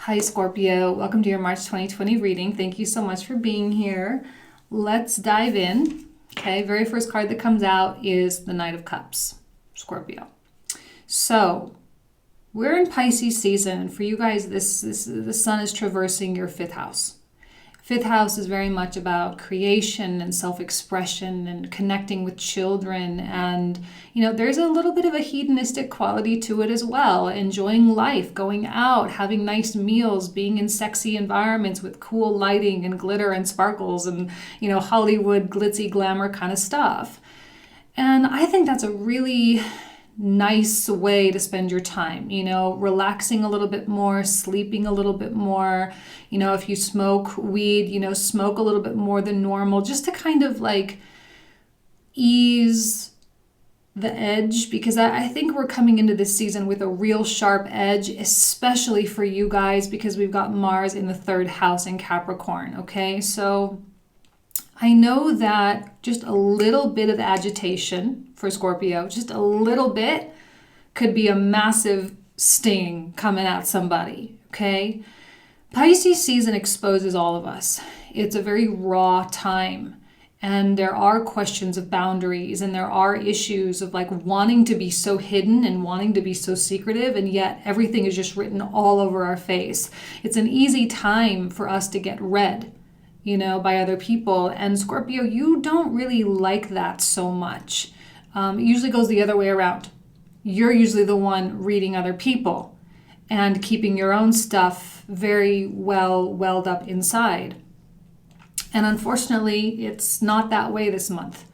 Hi Scorpio, welcome to your March 2020 reading. Thank you so much for being here. Let's dive in. Okay, very first card that comes out is the Knight of Cups, Scorpio. So we're in Pisces season. For you guys, the sun is traversing your fifth house. Fifth house is very much about creation and self-expression and connecting with children. And, there's a little bit of a hedonistic quality to it as well. Enjoying life, going out, having nice meals, being in sexy environments with cool lighting and glitter and sparkles and, Hollywood glitzy glamour kind of stuff. And I think that's a really nice way to spend your time, relaxing a little bit more, sleeping a little bit more, if you smoke weed, smoke a little bit more than normal, just to kind of like ease the edge, because I think we're coming into this season with a real sharp edge, especially for you guys, because we've got Mars in the third house in Capricorn. Okay, so I know that just a little bit of agitation for Scorpio, just a little bit, could be a massive sting coming at somebody, okay? Pisces season exposes all of us. It's a very raw time, and there are questions of boundaries, and there are issues of like wanting to be so hidden and wanting to be so secretive, and yet everything is just written all over our face. It's an easy time for us to get read, by other people. And Scorpio, you don't really like that so much. It usually goes the other way around. You're usually the one reading other people and keeping your own stuff very well welled up inside. And unfortunately, it's not that way this month.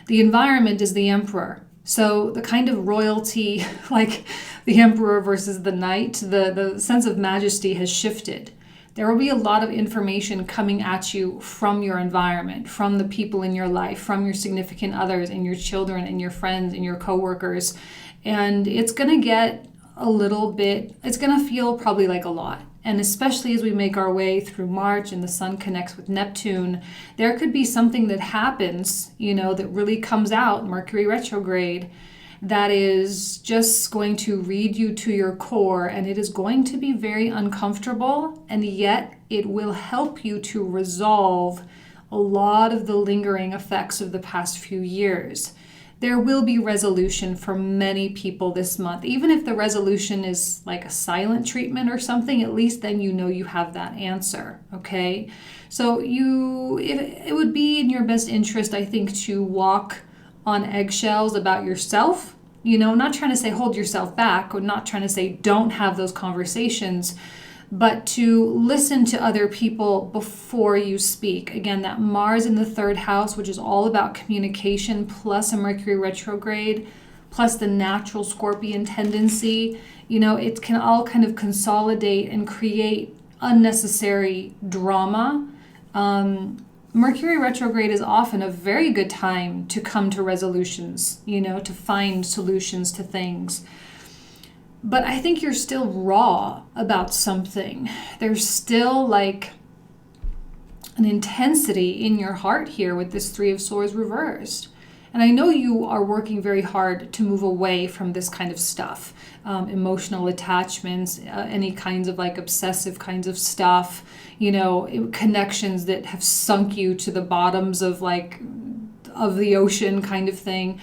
The environment is the emperor. So the kind of royalty, like the emperor versus the knight, the sense of majesty has shifted. There will be a lot of information coming at you from your environment, from the people in your life, from your significant others and your children and your friends and your coworkers. And it's going to get a little bit, it's going to feel probably like a lot. And especially as we make our way through March and the sun connects with Neptune, there could be something that happens, that really comes out, Mercury Retrograde, that is just going to read you to your core, and it is going to be very uncomfortable, and yet it will help you to resolve a lot of the lingering effects of the past few years. There will be resolution for many people this month. Even if the resolution is like a silent treatment or something, at least then you have that answer, okay? So it would be in your best interest, I think, to walk on eggshells about yourself, not trying to say hold yourself back, or not trying to say don't have those conversations, but to listen to other people before you speak. Again, that Mars in the third house, which is all about communication, plus a Mercury retrograde, plus the natural Scorpion tendency, it can all kind of consolidate and create unnecessary drama. Mercury retrograde is often a very good time to come to resolutions, to find solutions to things. But I think you're still raw about something. There's still like an intensity in your heart here with this Three of Swords reversed. And I know you are working very hard to move away from this kind of stuff, emotional attachments, any kinds of like obsessive kinds of stuff, connections that have sunk you to the bottoms of the ocean kind of thing.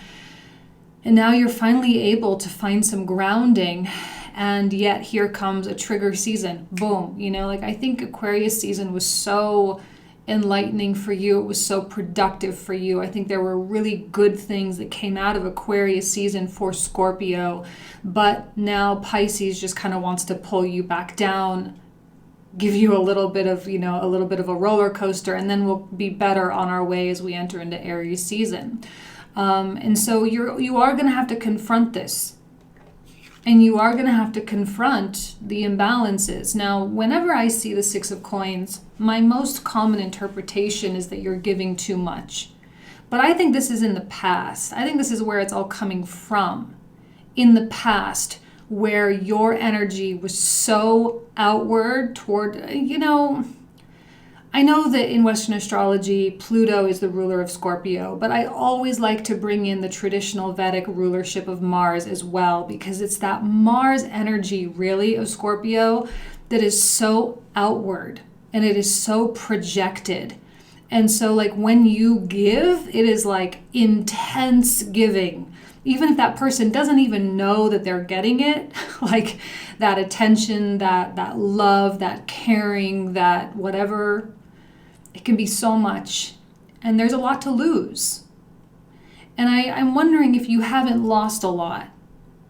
And now you're finally able to find some grounding, and yet here comes a trigger season. Boom, I think Aquarius season was so enlightening for you. It was so productive for you. I think there were really good things that came out of Aquarius season for Scorpio, but now Pisces just kind of wants to pull you back down, give you a little bit of a roller coaster, and then we'll be better on our way as we enter into Aries season. And so you are going to have to confront this, and you are going to have to confront the imbalances. Now, whenever I see the Six of Coins, my most common interpretation is that you're giving too much. But I think this is in the past. I think this is where it's all coming from. In the past, where your energy was so outward toward, I know that in Western astrology, Pluto is the ruler of Scorpio, but I always like to bring in the traditional Vedic rulership of Mars as well, because it's that Mars energy really of Scorpio that is so outward and it is so projected. And so like when you give, it is like intense giving. Even if that person doesn't even know that they're getting it, like that attention, that love, that caring, that whatever, it can be so much. And there's a lot to lose. And I'm wondering if you haven't lost a lot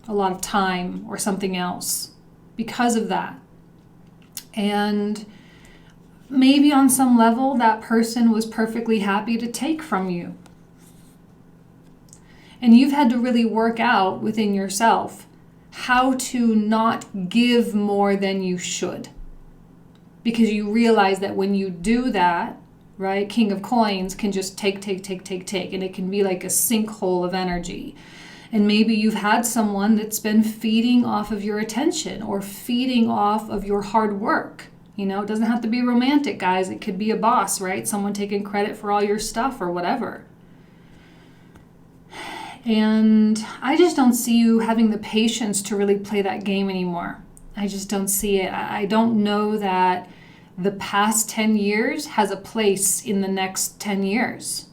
of time or something else because of that. And maybe on some level that person was perfectly happy to take from you. And you've had to really work out within yourself how to not give more than you should. Because you realize that when you do that, right, King of Coins can just take. And it can be like a sinkhole of energy. And maybe you've had someone that's been feeding off of your attention or feeding off of your hard work. You know, it doesn't have to be romantic, guys. It could be a boss, right? Someone taking credit for all your stuff or whatever. And I just don't see you having the patience to really play that game anymore. I just don't see it. I don't know that the past 10 years has a place in the next 10 years.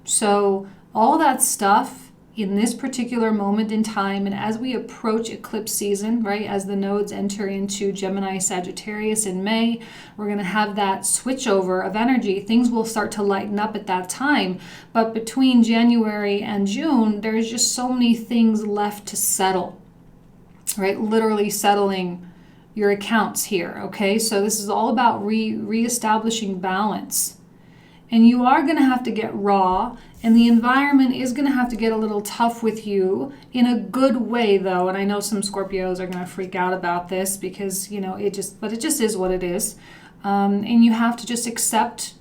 So all that stuff in this particular moment in time, and as we approach eclipse season, right, as the nodes enter into Gemini, Sagittarius in May, we're going to have that switchover of energy. Things will start to lighten up at that time. But between January and June, there's just so many things left to settle, right? Literally settling your accounts here, okay? So this is all about reestablishing balance. And you are going to have to get raw, and the environment is going to have to get a little tough with you in a good way, though. And I know some Scorpios are going to freak out about this because, you know, it just is what it is. And you have to just accept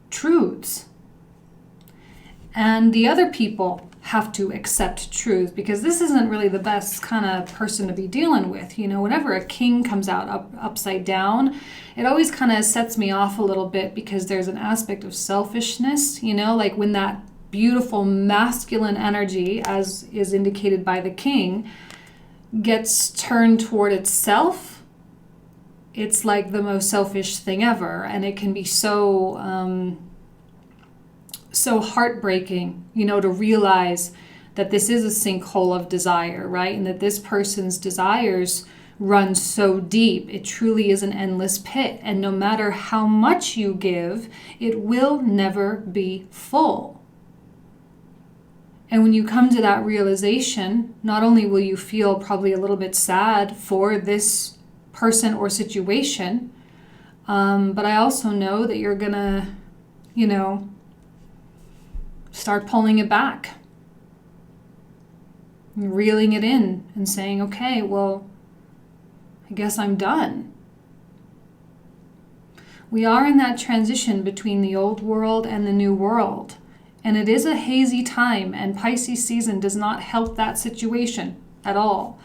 truths. And the other people have to accept truth, because this isn't really the best kind of person to be dealing with. You know, whenever a king comes out upside down, it always kind of sets me off a little bit, because there's an aspect of selfishness, you know, like when that beautiful masculine energy, as is indicated by the king, gets turned toward itself, it's like the most selfish thing ever. And it can be so heartbreaking, you know, to realize that this is a sinkhole of desire, right? And that this person's desires run so deep. It truly is an endless pit. And no matter how much you give, it will never be full. And when you come to that realization, not only will you feel probably a little bit sad for this person or situation, but I also know that you're gonna, you know, start pulling it back, reeling it in and saying, okay, well, I guess I'm done. We are in that transition between the old world and the new world. And it is a hazy time, and Pisces season does not help that situation at all.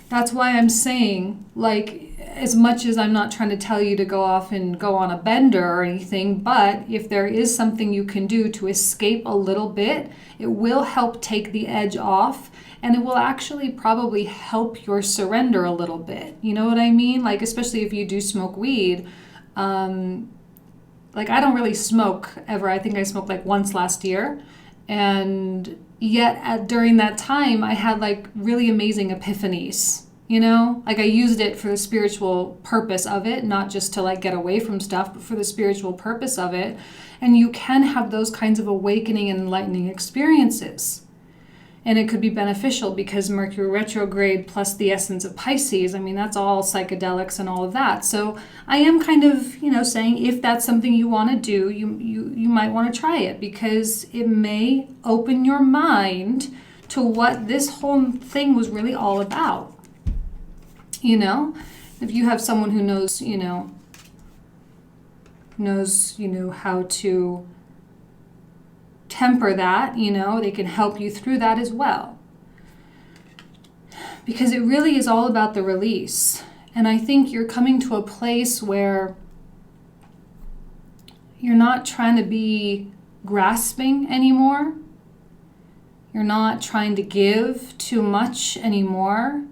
That's why I'm saying, like, as much as I'm not trying to tell you to go off and go on a bender or anything, but if there is something you can do to escape a little bit, it will help take the edge off, and it will actually probably help your surrender a little bit. You know what I mean? Like, especially if you do smoke weed. Like, I don't really smoke ever. I think I smoked like once last year. And yet during that time, I had like really amazing epiphanies, you know? Like, I used it for the spiritual purpose of it, not just to like get away from stuff, but for the spiritual purpose of it. And you can have those kinds of awakening and enlightening experiences. And it could be beneficial because Mercury Retrograde plus the essence of Pisces, I mean, that's all psychedelics and all of that. So I am kind of, you know, saying if that's something you want to do, you might want to try it, because it may open your mind to what this whole thing was really all about. You know, if you have someone who knows how to temper that, you know, they can help you through that as well. Because it really is all about the release. And I think you're coming to a place where you're not trying to be grasping anymore. You're not trying to give too much anymore.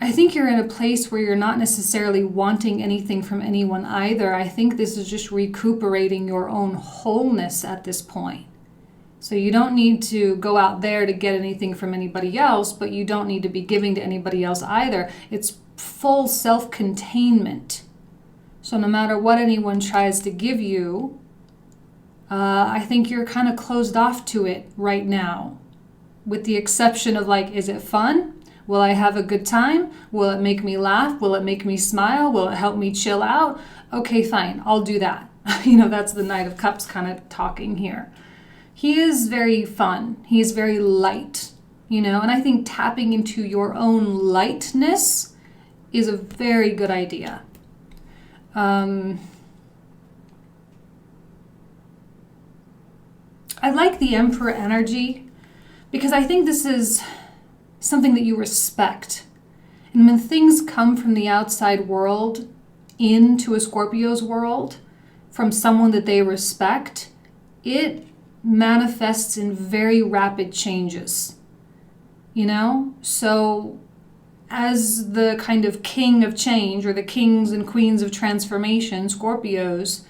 I think you're in a place where you're not necessarily wanting anything from anyone either. I think this is just recuperating your own wholeness at this point. So you don't need to go out there to get anything from anybody else, but you don't need to be giving to anybody else either. It's full self-containment. So no matter what anyone tries to give you, I think you're kind of closed off to it right now. With the exception of like, is it fun? Will I have a good time? Will it make me laugh? Will it make me smile? Will it help me chill out? Okay, fine, I'll do that. That's the Knight of Cups kind of talking here. He is very fun. He is very light, and I think tapping into your own lightness is a very good idea. I like the Emperor energy because I think this is something that you respect. And when things come from the outside world into a Scorpio's world, from someone that they respect, it manifests in very rapid changes. So as the kind of king of change, or the kings and queens of transformation, Scorpios,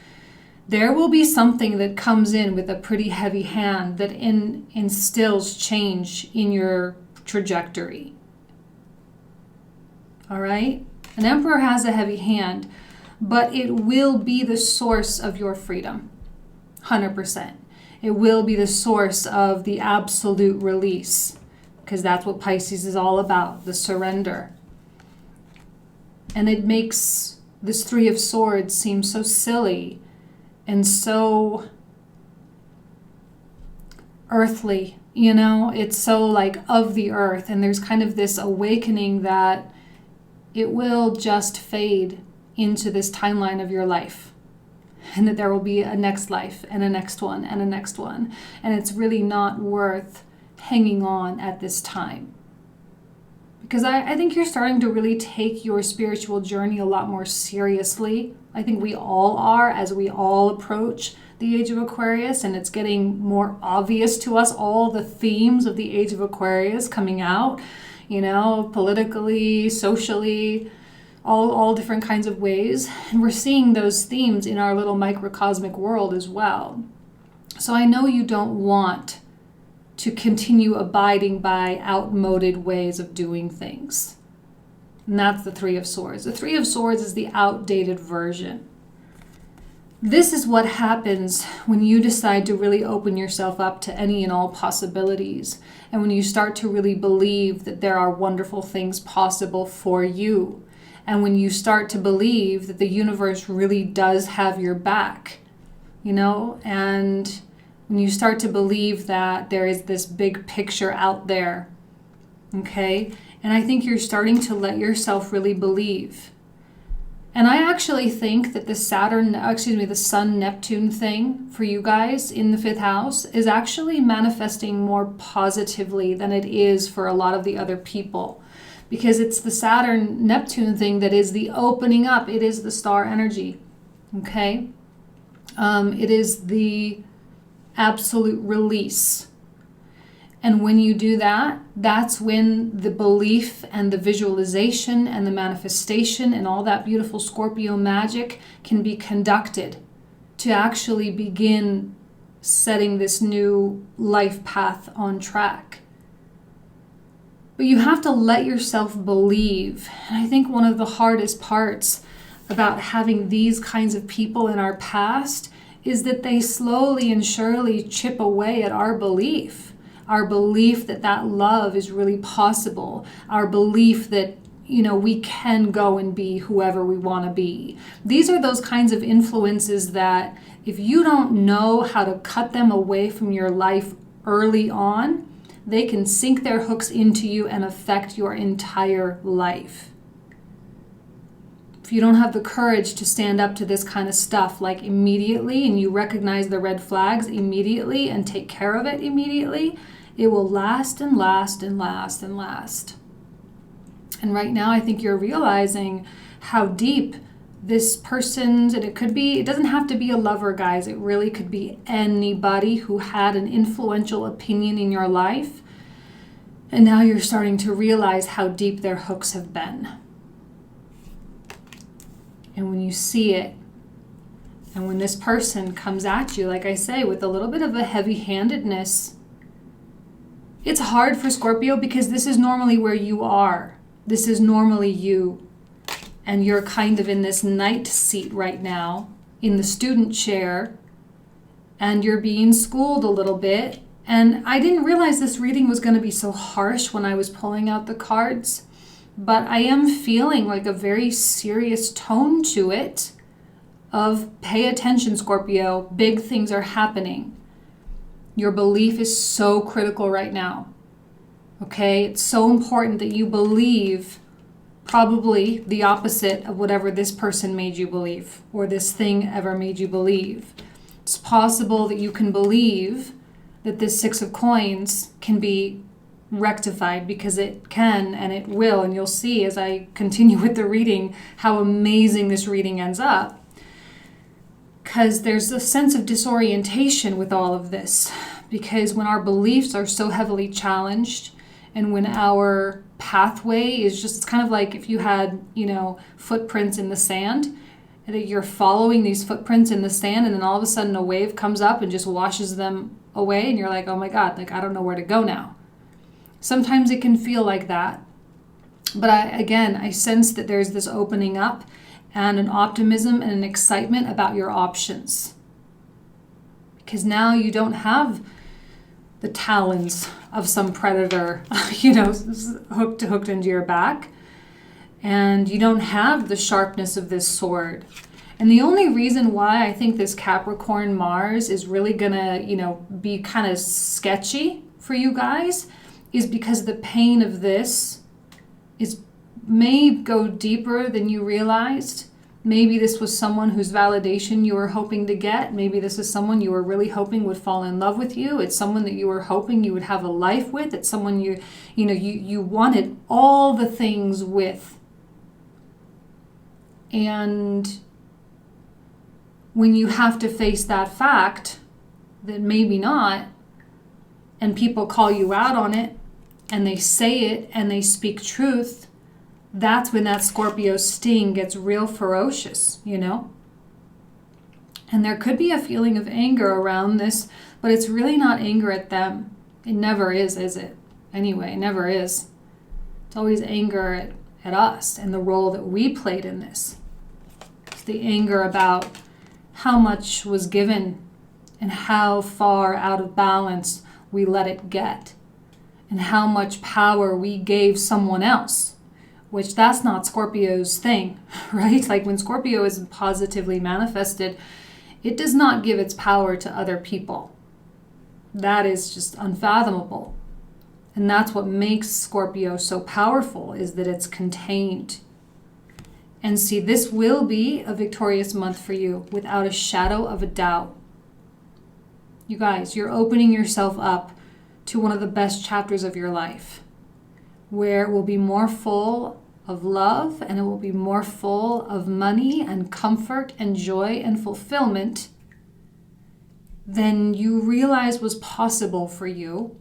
there will be something that comes in with a pretty heavy hand that instills change in your trajectory. All right? An emperor has a heavy hand, but it will be the source of your freedom. 100%. It will be the source of the absolute release, because that's what Pisces is all about, the surrender. And it makes this Three of Swords seem so silly and so earthly. It's so like of the earth, and there's kind of this awakening that it will just fade into this timeline of your life, and that there will be a next life and a next one and a next one, and it's really not worth hanging on at this time. Because I think you're starting to really take your spiritual journey a lot more seriously. I think we all are, as we all approach the age of Aquarius, and it's getting more obvious to us, all the themes of the age of Aquarius coming out, politically, socially, all different kinds of ways. And we're seeing those themes in our little microcosmic world as well. So I know you don't want to continue abiding by outmoded ways of doing things. And that's the Three of Swords. The Three of Swords is the outdated version. This is what happens when you decide to really open yourself up to any and all possibilities, and when you start to really believe that there are wonderful things possible for you, and when you start to believe that the universe really does have your back, and when you start to believe that there is this big picture out there, okay? And I think you're starting to let yourself really believe. And I actually think that the Sun-Neptune thing for you guys in the 5th house is actually manifesting more positively than it is for a lot of the other people. Because it's the Saturn-Neptune thing that is the opening up. It is the star energy, okay? It is the absolute release. And when you do that, that's when the belief and the visualization and the manifestation and all that beautiful Scorpio magic can be conducted to actually begin setting this new life path on track. But you have to let yourself believe. And I think one of the hardest parts about having these kinds of people in our past is that they slowly and surely chip away at our belief. Our belief that that love is really possible. Our belief that, we can go and be whoever we want to be. These are those kinds of influences that if you don't know how to cut them away from your life early on, they can sink their hooks into you and affect your entire life. If you don't have the courage to stand up to this kind of stuff like immediately, and you recognize the red flags immediately and take care of it immediately, it will last and last and last and last. And right now I think you're realizing how deep this person's, and it doesn't have to be a lover, guys. It really could be anybody who had an influential opinion in your life. And now you're starting to realize how deep their hooks have been. And when you see it, and when this person comes at you, like I say, with a little bit of a heavy-handedness, it's hard for Scorpio because this is normally where you are. This is normally you. And you're kind of in this knight seat right now, in the student chair, and you're being schooled a little bit. And I didn't realize this reading was going to be so harsh when I was pulling out the cards, but I am feeling like a very serious tone to it of pay attention, Scorpio, big things are happening. Your belief is so critical right now, okay? It's so important that you believe probably the opposite of whatever this person made you believe or this thing ever made you believe. It's possible that you can believe that this Six of Coins can be rectified, because it can and it will, and you'll see as I continue with the reading how amazing this reading ends up. Because there's a sense of disorientation with all of this, because when our beliefs are so heavily challenged and when our pathway is just, it's kind of like if you had, footprints in the sand, and that you're following these footprints in the sand, and then all of a sudden a wave comes up and just washes them away, and you're like, oh my God, like I don't know where to go now. Sometimes it can feel like that. But I sense that there's this opening up and an optimism and an excitement about your options. Because now you don't have the talons of some predator, hooked into your back. And you don't have the sharpness of this sword. And the only reason why I think this Capricorn Mars is really gonna, be kind of sketchy for you guys is because the pain of this may go deeper than you realized. Maybe this was someone whose validation you were hoping to get. Maybe this is someone you were really hoping would fall in love with you. It's someone that you were hoping you would have a life with. It's someone you wanted all the things with. And when you have to face that fact that maybe not, and people call you out on it, and they say it, and they speak truth, that's when that Scorpio sting gets real ferocious, And there could be a feeling of anger around this, but it's really not anger at them. It never is it? Anyway, it never is. It's always anger at us and the role that we played in this. It's the anger about how much was given and how far out of balance we let it get, and how much power we gave someone else, which that's not Scorpio's thing, right? Like when Scorpio is positively manifested, it does not give its power to other people. That is just unfathomable. And that's what makes Scorpio so powerful, is that it's contained. And see, this will be a victorious month for you without a shadow of a doubt. You guys, you're opening yourself up to one of the best chapters of your life, where it will be more full of love, and it will be more full of money and comfort and joy and fulfillment than you realize was possible for you.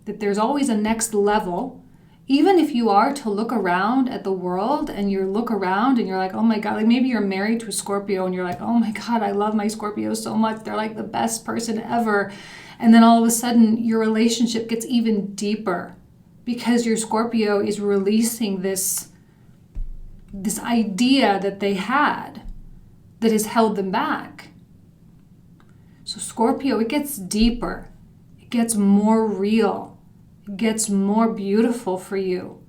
That there's always a next level. Even if you are to look around at the world and you look around and you're like, oh my God, like maybe you're married to a Scorpio and you're like, oh my God, I love my Scorpio so much. They're like the best person ever. And then all of a sudden your relationship gets even deeper because your Scorpio is releasing this idea that they had that has held them back. So Scorpio, it gets deeper. It gets more real. It gets more beautiful for you.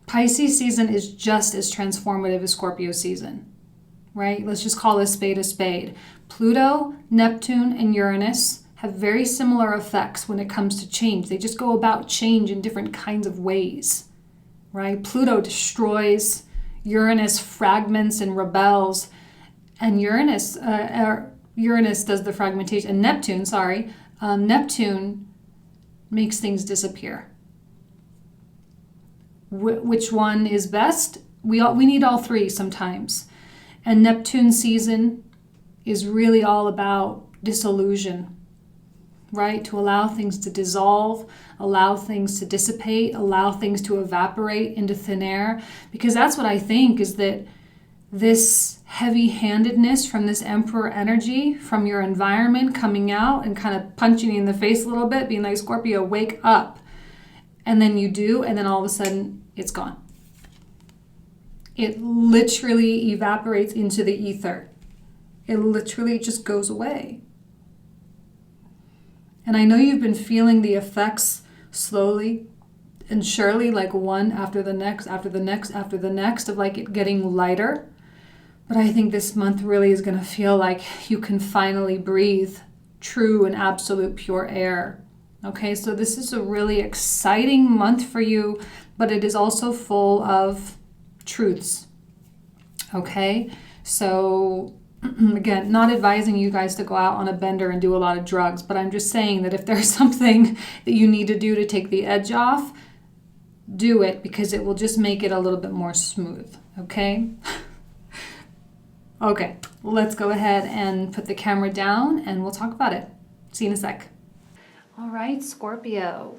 Pisces season is just as transformative as Scorpio season, right? Let's just call a spade a spade. Pluto, Neptune, and Uranus have very similar effects when it comes to change. They just go about change in different kinds of ways, right? Pluto destroys, Uranus fragments and rebels, and Uranus does the fragmentation, and Neptune makes things disappear. Which one is best? We need all three sometimes. And Neptune season is really all about disillusion. right? To allow things to dissolve, allow things to dissipate, allow things to evaporate into thin air. Because that's what I think, is that this heavy-handedness from this Emperor energy, from your environment coming out and kind of punching you in the face a little bit, being like, Scorpio, wake up. And then you do, and then all of a sudden it's gone. It literally evaporates into the ether. It literally just goes away. And I know you've been feeling the effects slowly and surely, like one after the next, after the next, after the next, of like it getting lighter. But I think this month really is going to feel like you can finally breathe true and absolute pure air. Okay, so this is a really exciting month for you, but it is also full of truths. Okay, so again, not advising you guys to go out on a bender and do a lot of drugs, but I'm just saying that if there's something that you need to do to take the edge off, do it, because it will just make it a little bit more smooth. Okay. Okay, let's go ahead and put the camera down and we'll talk about it. See you in a sec. All right, Scorpio.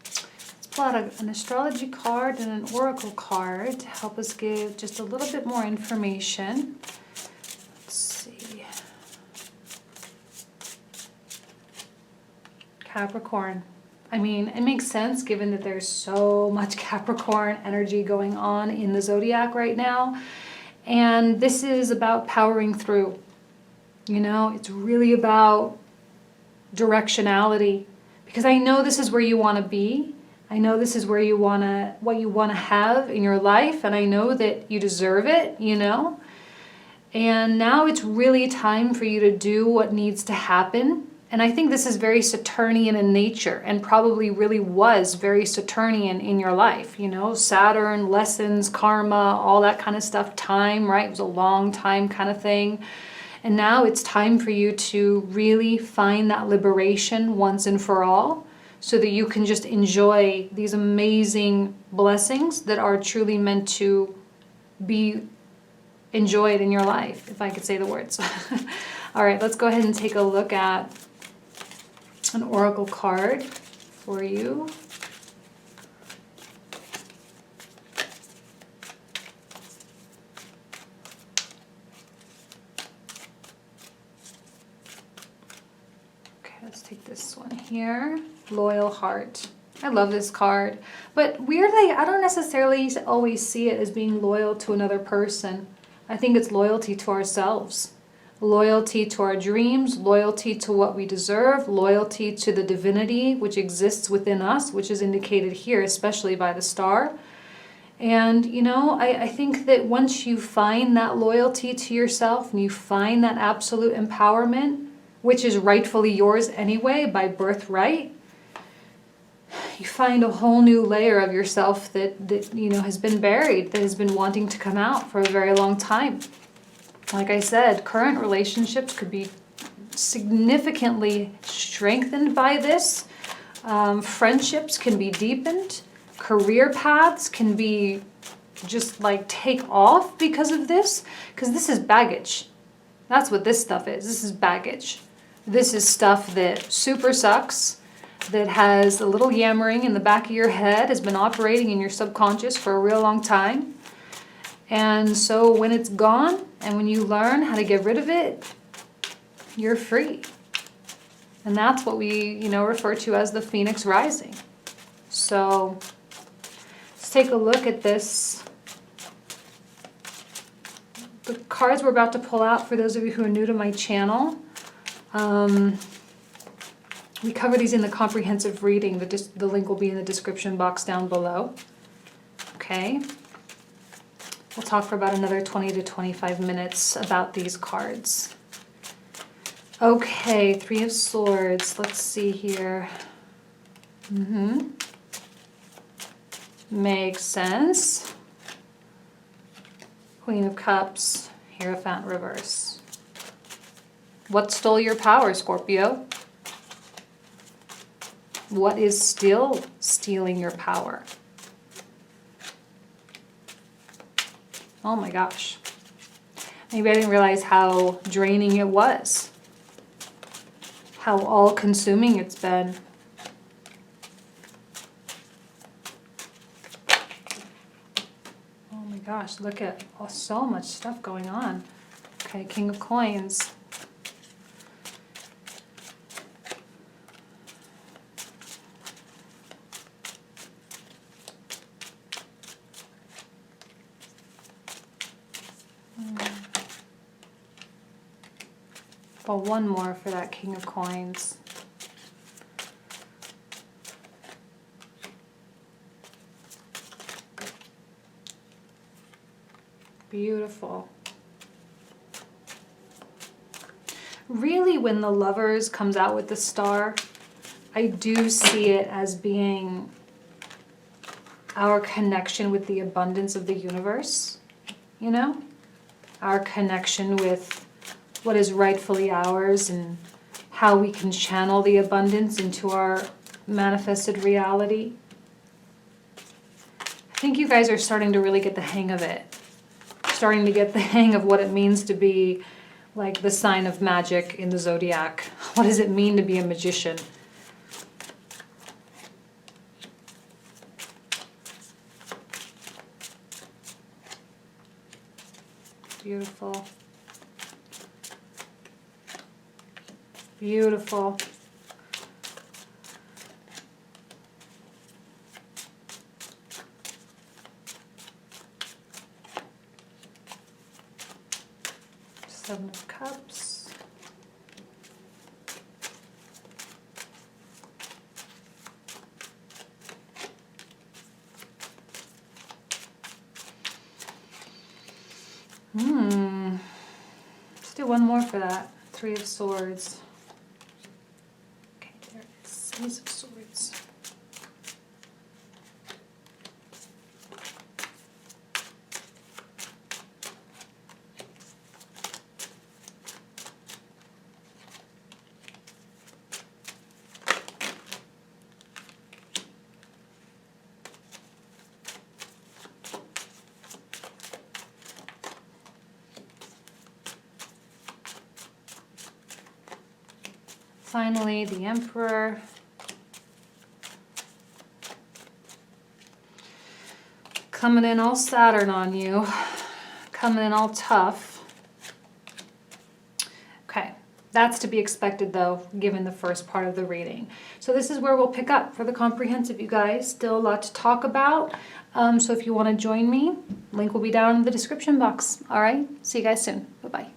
Let's pull out an astrology card and an oracle card to help us give just a little bit more information. Let's see. Capricorn. I mean, it makes sense given that there's so much Capricorn energy going on in the zodiac right now. And this is about powering through. You know, it's really about directionality, because I know this is where you want to be. I know this is where you want to, what you want to have in your life, and I know that you deserve it, you know. And now it's really time for you to do what needs to happen. And I think this is very Saturnian in nature, and probably really was very Saturnian in your life, you know, Saturn, lessons, karma, all that kind of stuff, time, right? It was a long time kind of thing. And now it's time for you to really find that liberation once and for all, so that you can just enjoy these amazing blessings that are truly meant to be enjoyed in your life, if I could say the words. All right, let's go ahead and take a look at an oracle card for you. Okay, let's take this one here. Loyal Heart. I love this card, but weirdly, I don't necessarily always see it as being loyal to another person. I think it's loyalty to ourselves. Loyalty to our dreams, loyalty to what we deserve, loyalty to the divinity which exists within us, which is indicated here, especially by the star. And, you know, I think that once you find that loyalty to yourself and you find that absolute empowerment, which is rightfully yours anyway by birthright, you find a whole new layer of yourself that you know has been buried, that has been wanting to come out for a very long time. Like I said, current relationships could be significantly strengthened by this. Friendships can be deepened. Career paths can be just like take off because of this. Because this is baggage. That's what this stuff is. This is baggage. This is stuff that super sucks, that has a little yammering in the back of your head, has been operating in your subconscious for a real long time. And so when it's gone, and when you learn how to get rid of it, you're free. And that's what we, you know, refer to as the Phoenix Rising. So let's take a look at this. The cards we're about to pull out, for those of you who are new to my channel, we cover these in the comprehensive reading. The link will be in the description box down below. Okay. We'll talk for about another 20 to 25 minutes about these cards. Okay, Three of Swords. Let's see here. Makes sense. Queen of Cups, Hierophant reverse. What stole your power, Scorpio? What is still stealing your power? Oh my gosh. Maybe I didn't realize how draining it was. how all-consuming it's been. Oh my gosh, look at so much stuff going on. Okay, King of Coins. Well, one more for that King of Coins. Beautiful. Really, when the Lovers comes out with the Star, I do see it as being our connection with the abundance of the universe, you know? Our connection with what is rightfully ours and how we can channel the abundance into our manifested reality. I think you guys are starting to really get the hang of it. Starting to get the hang of what it means to be like the sign of magic in the zodiac. What does it mean to be a magician? Beautiful. Beautiful. Seven of Cups. Let's do one more for that. Three of Swords. Okay, there it is. Ace of Swords. Finally, the Emperor. Coming in all Saturn on you. Coming in all tough. Okay, that's to be expected though, given the first part of the reading. So this is where we'll pick up for the comprehensive, you guys. Still a lot to talk about. So if you want to join me, link will be down in the description box. All right, see you guys soon. Bye-bye.